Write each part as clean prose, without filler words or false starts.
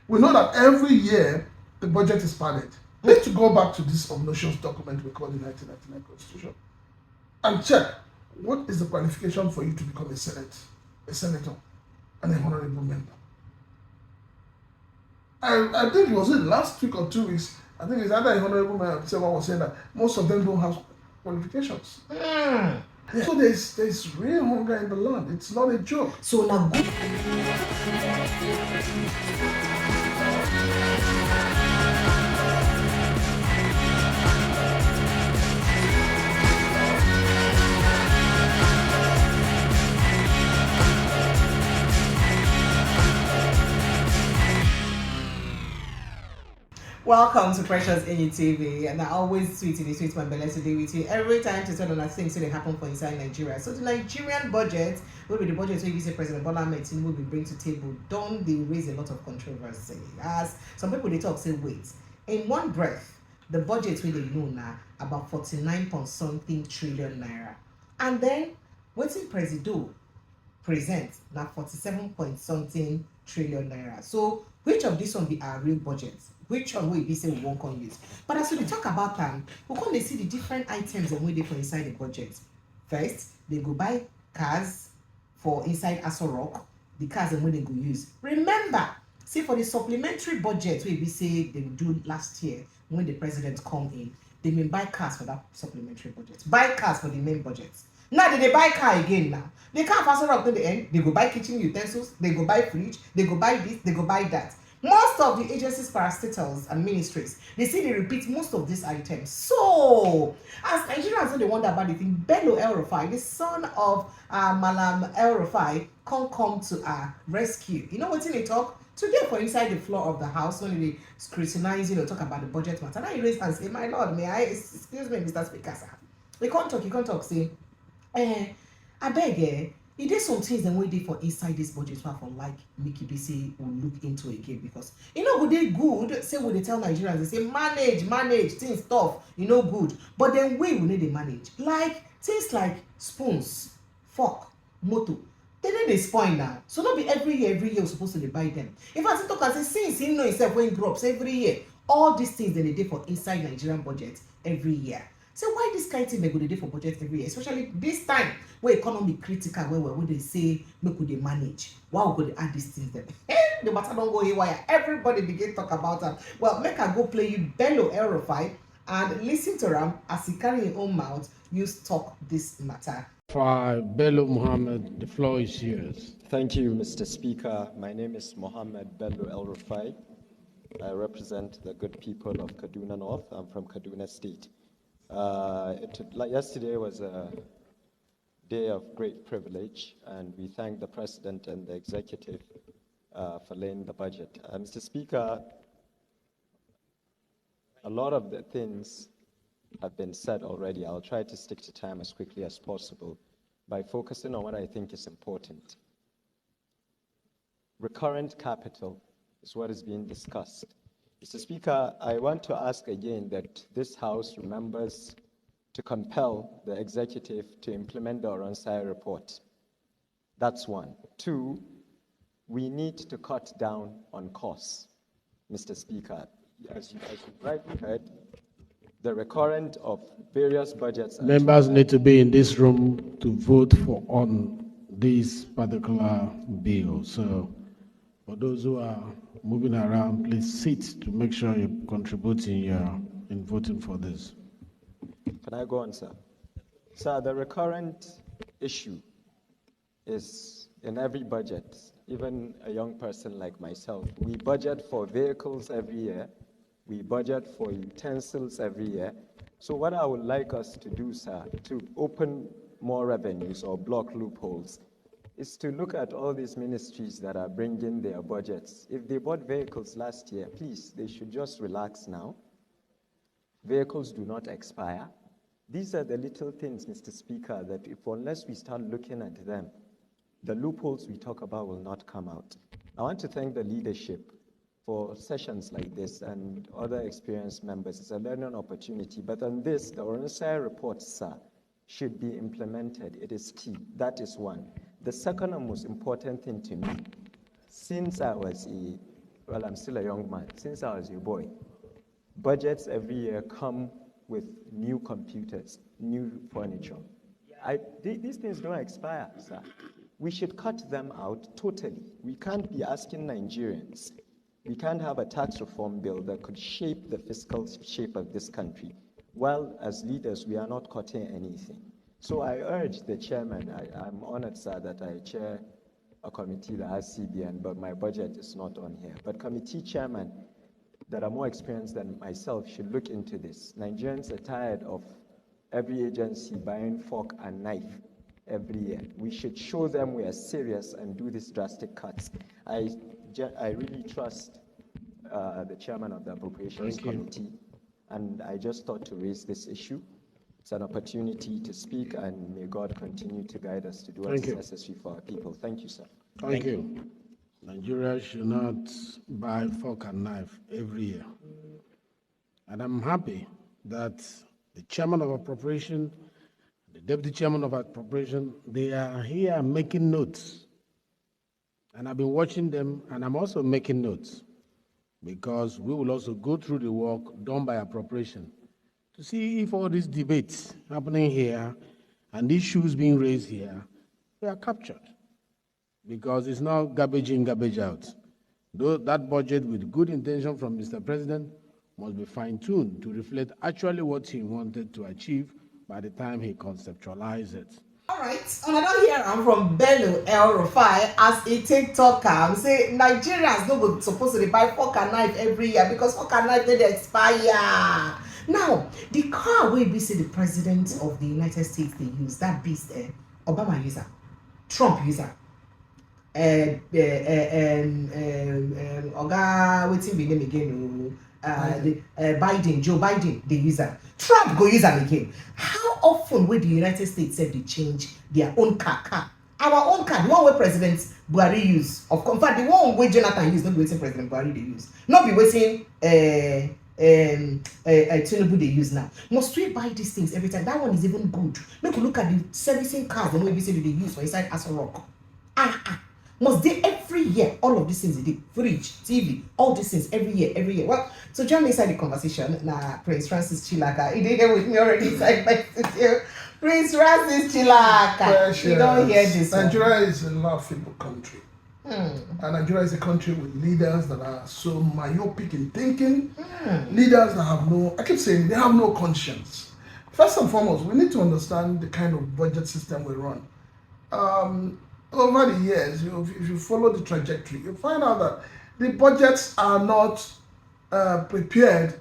We know that every year the budget is padded. We need to go back to this obnoxious document we call the 1999 Constitution and check what is the qualification for you to become a senator, and a honorable member. I think it was in last week or 2 weeks. I think it's either a honorable member. Someone was saying that most of them don't have qualifications. Yeah. So there's real hunger in the land. It's not a joke. So now good. Welcome to Precious AU TV, and I always sweet my belly today with you every time to tell on things that happen for inside Nigeria. So the Nigerian budget will be the budget where you say President Bola Ahmed Tinubu will bring to table. Don't they raise a lot of controversy? As some people they talk say wait, in one breath, the budget where they know now about 49.something trillion naira, and then waiting Presido present now 47.something trillion naira. So which of these one be our real budgets? Which one will be say we won't come use? But as we talk about them, we come they see the different items and where they for inside the budget. First, they go buy cars for inside Aso Rock, the cars and where they go use. Remember, see for the supplementary budget where we say they do last year when the president come in, they may buy cars for that supplementary budget. Buy cars for the main budget. Now they buy car again now. They can't pass it up to the end. They go buy kitchen utensils, they go buy fridge, they go buy this, they go buy that. Most of the agencies, parastatals, and ministries, they see they repeat most of these items. So, as Nigerians they wonder about the thing, Bello El-Ruffai, the son of Malam El-Ruffai, come to our rescue. You know what's in the talk? Today for inside the floor of the house, when they scrutinize, talk about the budget matter. Now you raise and say, my lord, may I, excuse me, Mr. Speaker, sir. You can't talk, say, I beg, it is some things that we did for inside this budget for like make you say we'll look into again, because would they good say when they tell Nigerians they say manage things tough, good, but then we need to manage like things like spoons, fork, motor. They spoil now, so not be every year we're supposed to buy them. In fact, talk and say since himself when drops every year, all these things that they did for inside Nigerian budget every year. So why this kind of thing they go to do for budget every year, especially this time where economy critical, where they say make we dey manage. Why we go to add these things then? The matter don't go haywire. Everybody begin talk about them. Well, make I go play you Bello El-Ruffai and listen to them as he carry his own mouth. You talk this matter. For Bello Muhammad, the floor is yours. Thank you, Mr. Speaker. My name is Mohammed Bello El-Ruffai. I represent the good people of Kaduna North. I'm from Kaduna State. Yesterday was a day of great privilege, and we thank the President and the Executive for laying the budget. Mr. Speaker, a lot of the things have been said already. I'll try to stick to time as quickly as possible by focusing on what I think is important. Recurrent capital is what is being discussed. Mr. Speaker, I want to ask again that this House remembers to compel the Executive to implement the Oronsai report. That's one. Two, we need to cut down on costs. Mr. Speaker, as you rightly heard, the recurrent of various budgets. Members need to be in this room to vote on this particular bill. So for those who are moving around, please sit to make sure you contribute in voting for this. Can I go on, sir? Sir, the recurrent issue is in every budget, even a young person like myself. We budget for vehicles every year. We budget for utensils every year. So what I would like us to do, sir, to open more revenues or block loopholes, is to look at all these ministries that are bringing their budgets. If they bought vehicles last year, please, they should just relax now. Vehicles do not expire. These are the little things, Mr. Speaker, that unless we start looking at them, the loopholes we talk about will not come out. I want to thank the leadership for sessions like this and other experienced members. It's a learning opportunity. But on this, the Oronsai report, sir, should be implemented. It is key. That is one. The second and most important thing to me, since I was a well, I'm still a young man, since I was your boy, budgets every year come with new computers, new furniture. These things don't expire, sir. We should cut them out totally. We can't be asking Nigerians. We can't have a tax reform bill that could shape the fiscal shape of this country. Well, as leaders, we are not cutting anything. So I urge the chairman, I'm honored, sir, that I chair a committee that has CBN, but my budget is not on here. But committee chairman that are more experienced than myself should look into this. Nigerians are tired of every agency buying fork and knife every year. We should show them we are serious and do these drastic cuts. I really trust the chairman of the Appropriations Committee, and I just thought to raise this issue. It's an opportunity to speak, and may God continue to guide us to do what is necessary for our people. Thank you, sir. Thank you. Nigeria should not buy fork and knife every year. And I'm happy that the chairman of appropriation, the deputy chairman of appropriation, they are here making notes. And I've been watching them, and I'm also making notes, because we will also go through the work done by appropriation to see if all these debates happening here and issues being raised here, they are captured. Because it's not garbage in, garbage out. Though that budget with good intention from Mr. President must be fine-tuned to reflect actually what he wanted to achieve by the time he conceptualized it. All right, another here I'm from Bello El-Ruffai as a TikToker. Say Nigerians no supposed to buy fork and knife every year because fork and knife they expire. Now, the car will be the president of the United States they use, that beast, Obama user, Trump user, Oga, waiting be name again, Biden, Joe Biden, the user. Trump go use them again. How often will the United States say they change their own car? Our own car, the one where President Buhari use. Of course, in fact, the one where Jonathan use, not be waiting President Buhari they use. Not be waiting Tinubu they use now. Must we buy these things every time? That one is even good. Make you look at the servicing cars, the way we say they use for inside Aso Rock. Must they every year, all of these things they do, fridge, TV, all these things every year. Well, so join me inside the conversation. Prince Francis Chilaka, he did here with me already inside my studio. Prince Francis Chilaka, you don't hear this. Nigeria is a laughable country. And Nigeria is a country with leaders that are so myopic in thinking, leaders that have no, I keep saying, they have no conscience. First and foremost, we need to understand the kind of budget system we run. Over the years, if you follow the trajectory, you find out that the budgets are not prepared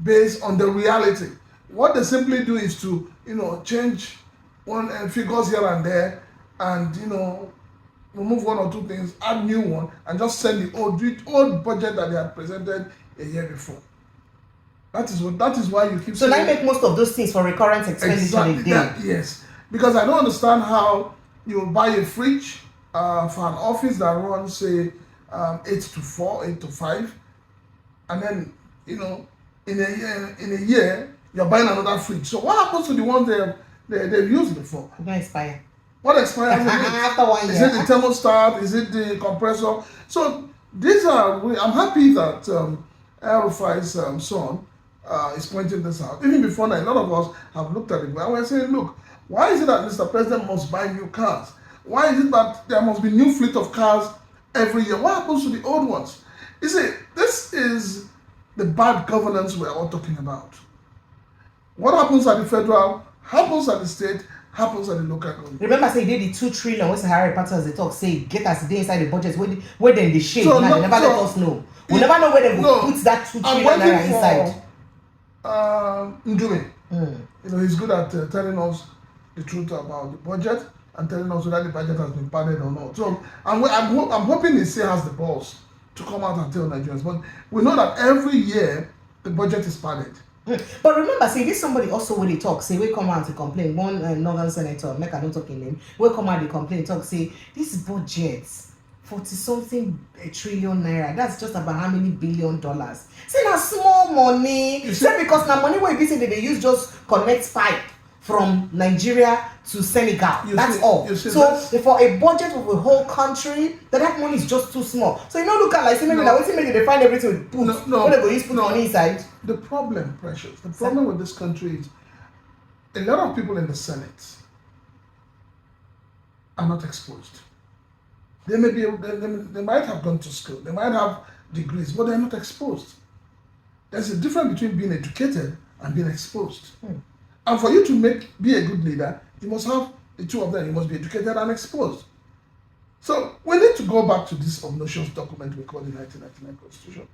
based on the reality. What they simply do is to, change one figures here and there, and remove one or two things, add new one, and just send the old budget that they had presented a year before. That is why you keep. So now make most of those things for recurrent expenditure. Exactly that, yes, because I don't understand how you buy a fridge for an office that runs say 8 to 4, 8 to 5, and then in a year you're buying another fridge. So what happens to the ones they've used before? They expire. What expires after 1 year? Is it the thermostat? Is it the compressor? So these are. I'm happy that El-Ruffai's son is pointing this out. Even before now, a lot of us have looked at it and we're saying, look, why is it that Mr. President must buy new cars? Why is it that there must be new fleet of cars every year? What happens to the old ones? You see, this is the bad governance we're all talking about. What happens at the federal, happens at the state, happens at the local government. Remember, say they did 2 trillion. What's the Harry Potter they talk? Say get us there inside the budget. Where then the shade? So now they never let us know. We never know where they will put that 2 trillion naira inside. Ndumi, he's good at telling us the truth about the budget and telling us whether the budget has been padded or not. So I'm hoping he still has the balls to come out and tell Nigerians. But we know that every year the budget is padded. But remember, say this somebody also when they talk, say we come out to complain. One northern senator, make I don't talk in name, we come out to complain, talk, say this budget 40-something trillion naira. That's just about how many $1 billion? Say now small money. Say because now money where you say they use just connect pipe from Nigeria to Senegal. That's all. So for a budget of a whole country, that money is just too small. So you know, look at like say maybe they find everything put. No, they go use put money inside. The problem, Precious. The problem with this country is a lot of people in the Senate are not exposed. They may be. They might have gone to school. They might have degrees, but they're not exposed. There's a difference between being educated and being exposed. And for you to be a good leader, you must have the two of them. You must be educated and exposed. So we need to go back to this obnoxious document we call the 1999 Constitution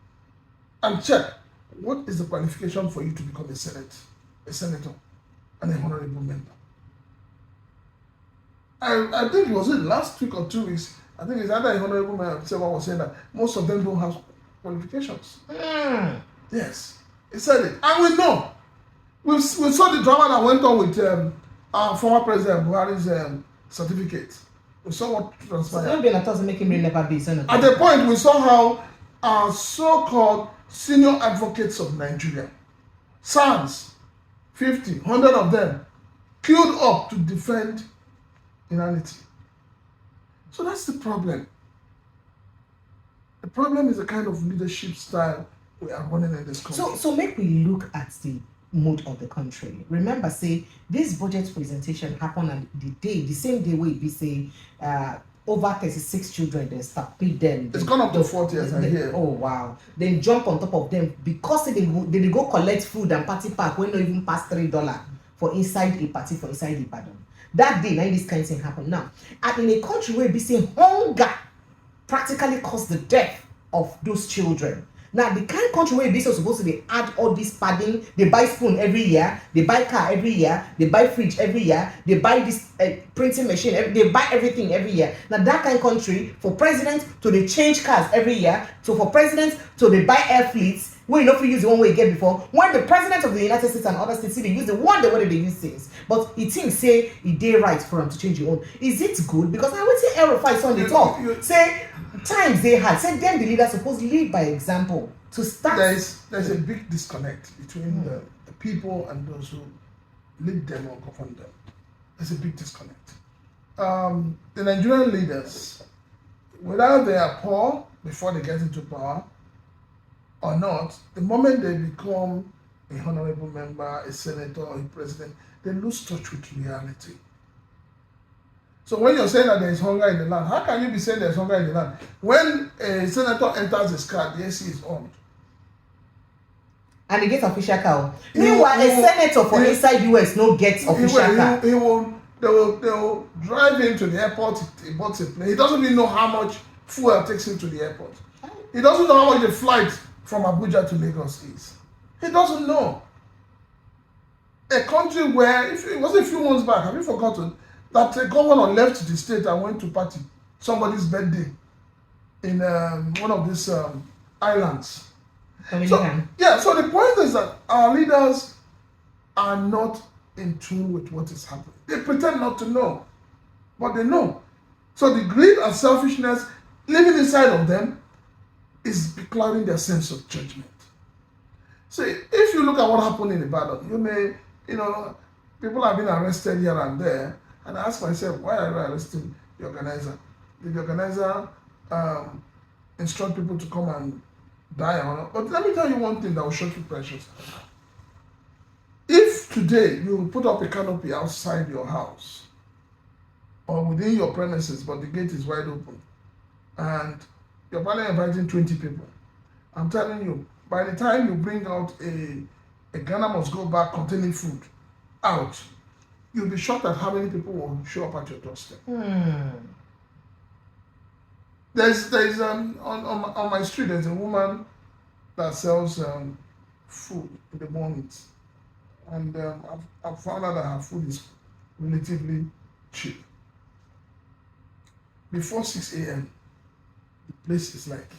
and check what is the qualification for you to become a senator, and a honorable member. I think it was last week or 2 weeks. I think it's either a honorable member. Someone was saying that most of them don't have qualifications. Yes, he said it, and we know. We saw the drama that went on with our former president Buhari's certificate. We saw what transpired. So don't be an making me never be senator. At the point, we saw how our so-called senior advocates of Nigeria, SANS, 50, 100 of them, queued up to defend humanity. So that's the problem. The problem is the kind of leadership style we are running in this country. So make we look at the mood of the country. Remember, say this budget presentation happened on the same day we be say over 36 children they stampede them. It's gone up to 40 as I hear. Oh wow! Then jump on top of them because they go collect food and party pack when not even pass $3 for inside a party for inside Ibadan. That day, now this kind of thing happen. Now, and in a country where we say hunger practically caused the death of those children. Now, the kind of country where they're supposed to they add all this padding, they buy spoon every year, they buy car every year, they buy fridge every year, they buy this printing machine, they buy everything every year. Now, that kind of country, for presidents to they change cars every year, so for presidents to they buy air fleets, where you know if you use the one way you get before, when the president of the United States and other states they use the one the way they use things. But he thinks say it day right for him to change your own. Is it good? Because I would say El-Ruffai on the top. Say times they had. Say then the leader supposed to lead by example. To start. There's a big disconnect between the people and those who lead them or govern them. There's a big disconnect. The Nigerian leaders, whether they are poor before they get into power or not, the moment they become a honorable member, a senator, or a president, they lose touch with reality. So when you're saying that there is hunger in the land, how can you be saying there's hunger in the land? When a senator enters his car, the AC is on. And he gets official car. Meanwhile, a senator for inside US no gets official car. They will drive him to the airport, he bought a plane. He doesn't even know how much fuel takes him to the airport. He doesn't know how much the flight from Abuja to Lagos is. He doesn't know. A country where, if it was a few months back, have you forgotten, that a governor left the state and went to party somebody's birthday in one of these islands. So the point is that our leaders are not in tune with what is happening. They pretend not to know, but they know. So the greed and selfishness living inside of them is beclouding their sense of judgment. So if you look at what happened in Ibadan, you may, people have been arrested here and there, and I ask myself, why are you arresting the organizer? Did the organizer instruct people to come and die or not? But let me tell you one thing that will shock you, Precious. If today you put up a canopy outside your house or within your premises, but the gate is wide open, and you're probably inviting 20 people, I'm telling you, by the time you bring out a Ghana must go back containing food out, you'll be shocked at how many people will show up at your doorstep. There's on my street, there's a woman that sells food in the mornings, and I've found out that her food is relatively cheap. Before 6 a.m., the place is like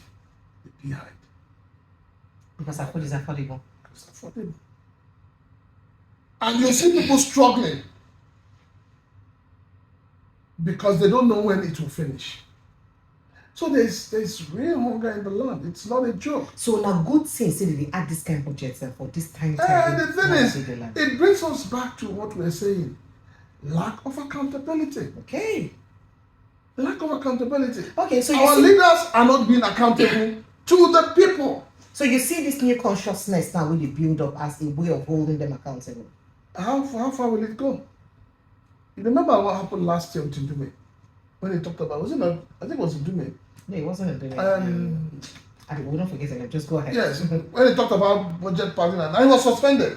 a beehive. Because her food is affordable. It's affordable. And you see people struggling because they don't know when it will finish. So there's real hunger in the land. It's not a joke. So now good thing say they add this kind of budget for this time. And the thing is, it brings us back to what we're saying. Lack of accountability. Okay. Lack of accountability. Okay, so our leaders are not being accountable to the people. So you see this new consciousness now will build up as a way of holding them accountable. How far will it go? You remember what happened last year with Ndume? When they talked about, was it not? I think it was Ndume. No, it wasn't Ndume. We don't forget it. Just go ahead. Yes, when they talked about budget padding and he was suspended.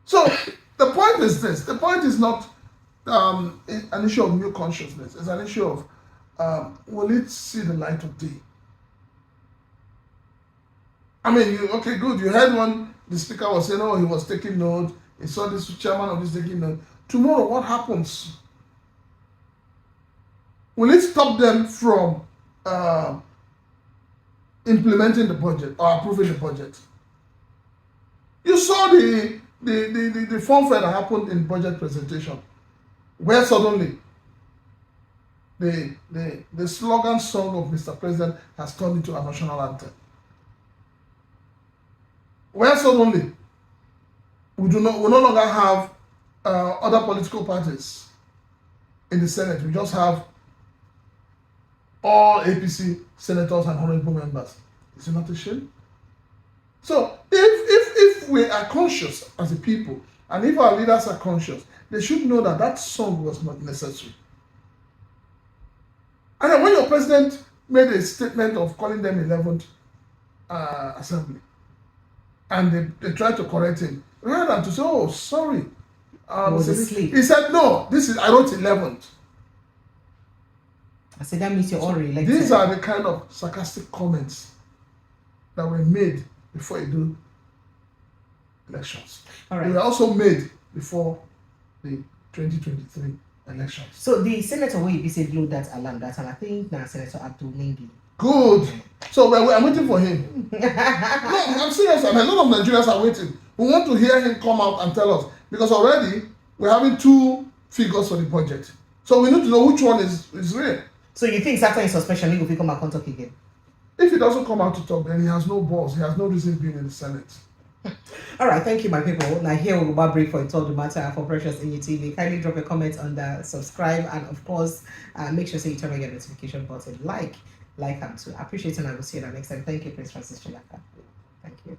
So the point is this: the point is not an issue of new consciousness. It's an issue of will it see the light of day? I mean, okay, good. You heard one. The speaker was saying, "Oh, he was taking note. He saw this chairman of this taking note." Tomorrow, what happens? Will it stop them from implementing the budget or approving the budget? You saw the fanfare that happened in budget presentation, where suddenly the slogan song of Mr. President has turned into a national anthem. Where suddenly we no longer have other political parties in the Senate. We just have all APC senators and honorable members. Is it not a shame? So if we are conscious as a people, and if our leaders are conscious, they should know that that song was not necessary. And then when your president made a statement of calling them 11th assembly, and they tried to correct him, rather than to say, "Oh, sorry," he said, "No, I wrote 11th." I said that means you're already elected. These are the kind of sarcastic comments that were made before you do elections. All right. They were also made before the 2023 elections. So the senator will be said blew that alarm that, and I think now Senator Abdul Mengi. Good. So I'm waiting for him. No, I'm serious. I mean, a lot of Nigerians are waiting. We want to hear him come out and tell us, because already we're having two figures for the budget. So we need to know which one is real. So you think after his suspension he will come out and talk again? If he doesn't come out to talk, then he has no balls. He has no reason being in the Senate. All right, thank you, my people. Now here we will break for It All the Matter for Precious in your TV. Kindly drop a comment on the subscribe, and of course, make sure you turn on your notification button. Like and to appreciate, and I will see you next time. Thank you, Prince Francis Chilaka. Thank you.